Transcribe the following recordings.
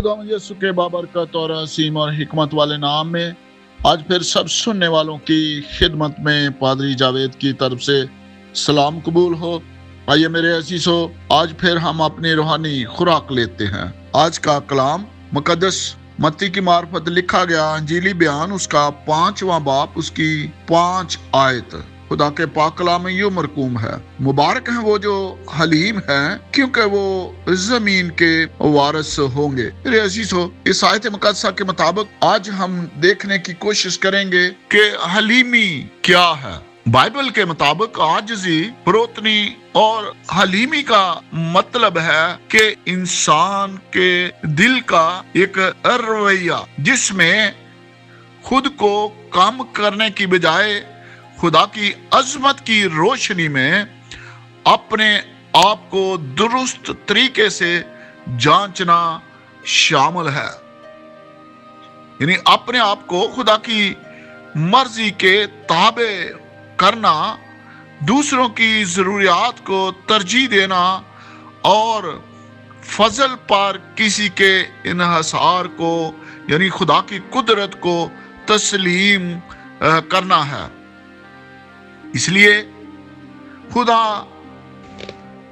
खुदा यसु के बाबरकत और असीम और हिकमत वाले नाम में आज फिर सब सुनने वालों की खिदमत में पादरी जावेद की तरफ से सलाम कबूल हो। आइए मेरे अजीजों, आज फिर हम अपनी रूहानी खुराक लेते हैं। आज का कलाम मुकद्दस मत्ती की मार्फत लिखा गया अंजीली बयान, उसका 5वां बाब, उसकी 5 आयत खुदा के पाक कलाम में यूं मरकूम है। मुबारक हैं वो जो हलीम हैं, क्योंकि वो जमीन के वारिस होंगे। मेरे अजीजों, इस आयत मुकद्दसा के मुताबिक आज हम देखने की कोशिश करेंगे कि हलीमी क्या है। बाइबल के मुताबिक आजिज़ी, फरोतनी और हलीमी का मतलब है कि इंसान के दिल का एक रवैया जिसमें खुद को कम करने की बजाय खुदा की अजमत की रोशनी में अपने आप को दुरुस्त तरीके से जांचना शामिल है। यानी अपने आप को खुदा की मर्जी के ताबे करना, दूसरों की जरूरियात को तरजीह देना और फजल पर किसी के इन्हसार को यानी खुदा की कुदरत को तस्लीम करना है। इसलिए खुदा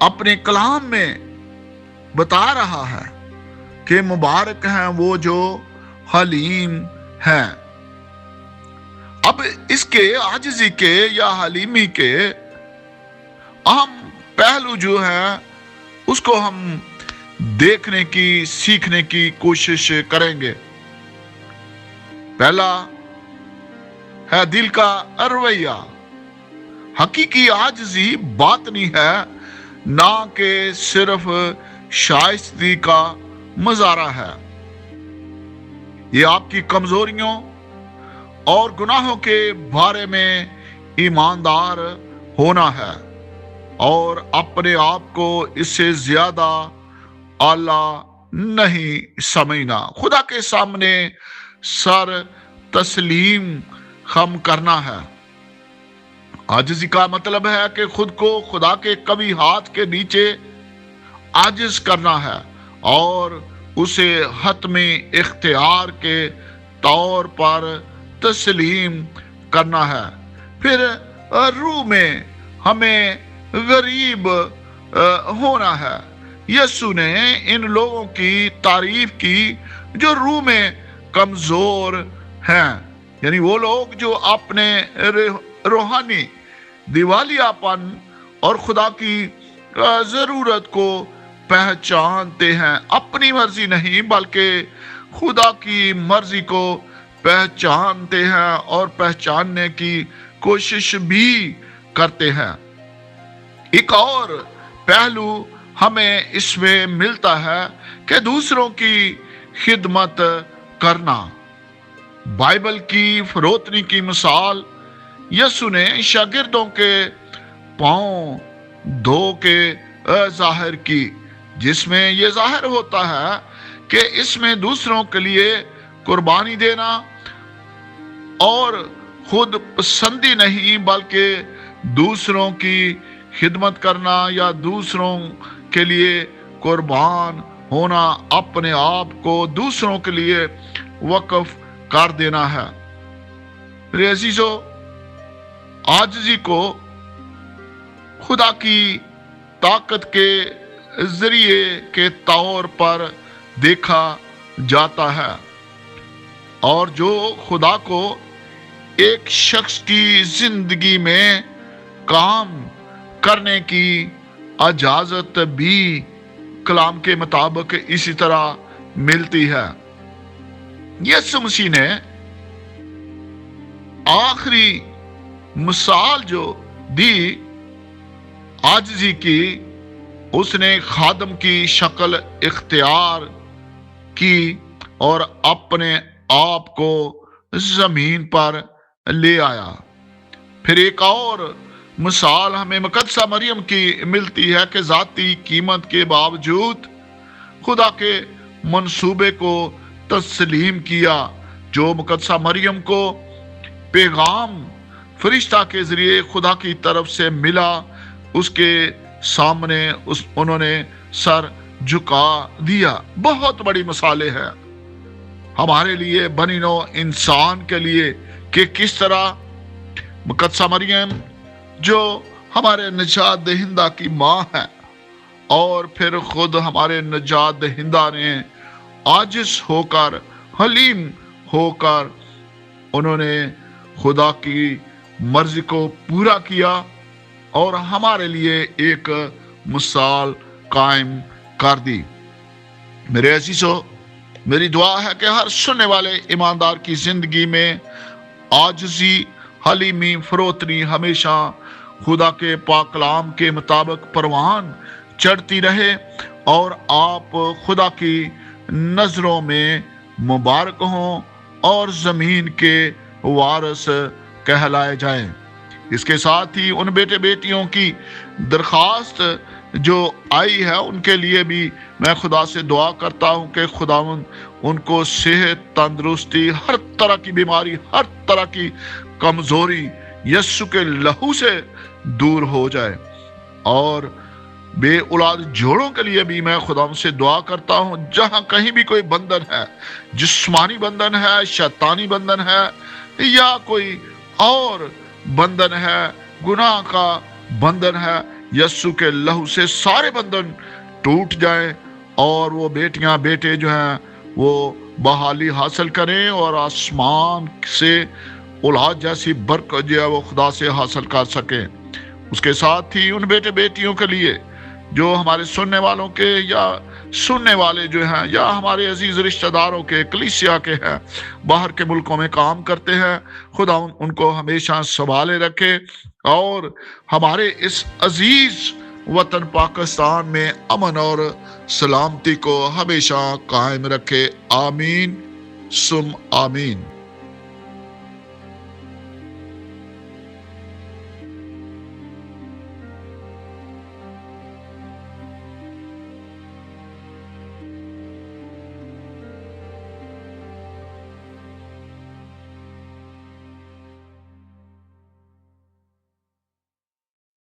अपने कलाम में बता रहा है कि मुबारक हैं वो जो हलीम हैं। अब इसके आजिज़ी के या हलीमी के अहम पहलू जो है उसको हम देखने की, सीखने की कोशिश करेंगे। पहला है दिल का रवैया। हकीकी आजिज़ी बातनी है, ना कि सिर्फ शाइस्ती का मजारा है। ये आपकी कमजोरियों और गुनाहों के बारे में ईमानदार होना है और अपने आप को इससे ज्यादा आला नहीं समझना। खुदा के सामने सर तस्लीम खम करना है। आजिज़ी का मतलब है कि खुद को खुदा के कभी हाथ के नीचे आजिज़ करना है और उसे हतमी इख्तियार के तौर पर तस्लीम करना है। फिर रूह में हमें गरीब होना है। यीशु ने इन लोगों की तारीफ की जो रूह में कमजोर हैं, यानी वो लोग जो अपने रूहानी दिवालियापन और खुदा की जरूरत को पहचानते हैं। अपनी मर्जी नहीं बल्कि खुदा की मर्जी को पहचानते हैं और पहचानने की कोशिश भी करते हैं। एक और पहलू हमें इसमें मिलता है कि दूसरों की खिदमत करना। बाइबल की फरोतनी की मिसाल यीशु ने शागिर्दों के पांव धो के जाहिर की, जिसमें यह जाहिर होता है कि इसमें दूसरों के लिए कुर्बानी देना और खुद पसंदी नहीं बल्कि दूसरों की खिदमत करना या दूसरों के लिए कुर्बान होना, अपने आप को दूसरों के लिए वक्फ कर देना है। मेरे अजीजों, आजिज़ी को खुदा की ताकत के जरिए के तौर पर देखा जाता है और जो खुदा को एक शख्स की जिंदगी में काम करने की इजाजत भी कलाम के मुताबिक इसी तरह मिलती है। यीशु मसीह ने आखिरी मिसाल जो दी आजिज़ी की, उसने खादम की शक्ल इख्तियार की और अपने आप को जमीन पर ले आया। फिर एक और मिसाल हमें मुकद्दसा मरियम की मिलती है कि जाती कीमत के बावजूद खुदा के मंसूबे को तस्लीम किया। जो मुकद्दसा मरियम को पैगाम फरिश्ता के जरिए खुदा की तरफ से मिला, उसके सामने उन्होंने सर झुका दिया। बहुत बड़ी मिसालें हैं हमारे लिए, बनी नौ इंसान के लिए, कि किस तरह मुकद्दसा मरियम जो हमारे निजात दहिंदा की माँ है, और फिर खुद हमारे निजात दहिंदा ने आजिज होकर, हलीम होकर, उन्होंने खुदा की मर्जी को पूरा किया और हमारे लिए एक मिसाल कायम कर दी। मेरे अजीजों, मेरी दुआ है कि हर सुनने वाले ईमानदार की जिंदगी में आजिज़ी, हलीमी, फरोतनी हमेशा खुदा के पाक कलाम के मुताबिक परवान चढ़ती रहे और आप खुदा की नजरों में मुबारक हों और जमीन के वारिस कहलाए जाएं। इसके साथ ही उन बेटे बेटियों की दरखास्त जो आई है, उनके लिए भी मैं खुदा से दुआ करता हूं कि खुदावंद उनको सेहत, तंदुरुस्ती, हर तरह की बीमारी, हर तरह की कमजोरी यस्सु के लहू से दूर हो जाए। और बे औलाद जोड़ों के लिए भी मैं खुदा से दुआ करता हूं, जहां कहीं भी कोई बंधन है, जिस्मानी बंधन है, शैतानी बंधन है, या कोई और बंधन है, गुनाह का बंधन है, यस्सु के लहू से सारे बंधन टूट जाएं और वो बेटियां बेटे जो हैं वो बहाली हासिल करें और आसमान से औलाद जैसी बरकत जो है वो खुदा से हासिल कर सकें। उसके साथ ही उन बेटे बेटियों के लिए जो हमारे सुनने वालों के या सुनने वाले जो हैं या हमारे अजीज रिश्तेदारों के, कलीसिया के हैं, बाहर के मुल्कों में काम करते हैं, खुदा उनको हमेशा संभाले रखे और हमारे इस अजीज वतन पाकिस्तान में अमन और सलामती को हमेशा कायम रखे। आमीन सुम आमीन।